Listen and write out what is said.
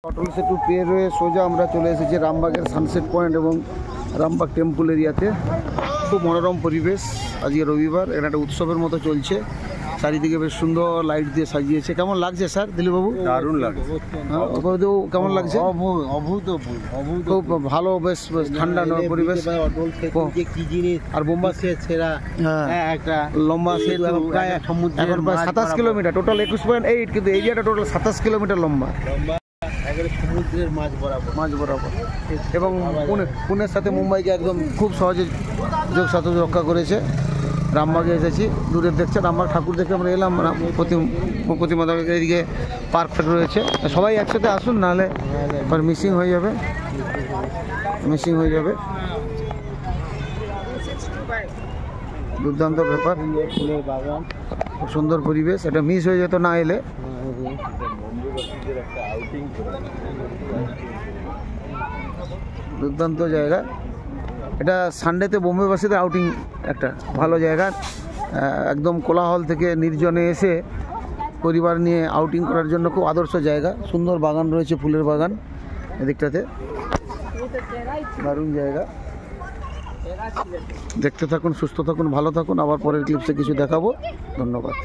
অটল সেতু পেয়ে রয়ে সোজা আমরা চলে এসেছি রামবাগের সানসেট পয়েন্ট এবং রামবাগ টেম্পল এরিয়াতে। খুব মনোরম পরিবেশ, আজকে রবিবার, এখানে একটা উৎসবের মতো চলছে, চারিদিকে বেশ সুন্দর লাইট দিয়ে সাজিয়েছে। কেমন লাগছে স্যার দিলীপবাবু? দারুণ লাগছে। কেমন লাগছে? খুব ভালো, বেশ ঠান্ডা পরিবেশ। আর বোম্বাই ছেড়া একটা লম্বা সেতু, এখন প্রায় 27 কিলোমিটার, টোটাল 21.8, কিন্তু এরিয়াটা টোটাল 27 কিলোমিটার লম্বা, সমুদ্রের মাঝ বরাবর। এবং পুনের সাথে মুম্বাইকে একদম খুব সহজে যোগ সাথে রক্ষা করেছে। রামবাগে এসেছি, দূরের দেখছে রামবাগ ঠাকুর দেখে আমরা এলাম। প্রতিমা এদিকে পার্ক রয়েছে, সবাই একসাথে আসুন, নাহলে মিসিং হয়ে যাবে। দুর্দান্ত ব্যাপার, খুব সুন্দর পরিবেশ, এটা মিস হয়ে যেত না এলে। দুর্দান্ত জায়গা এটা, সানডেতে বোম্বেবাসীদের আউটিং একটা ভালো জায়গা। একদম কোলাহল থেকে নির্জনে এসে পরিবার নিয়ে আউটিং করার জন্য খুব আদর্শ জায়গা। সুন্দর বাগান রয়েছে, ফুলের বাগান এদিকটাতে, দারুণ জায়গা। দেখতে থাকুন, সুস্থ থাকুন, ভালো থাকুন। আবার পরের ক্লিপসে কিছু দেখাবো। ধন্যবাদ।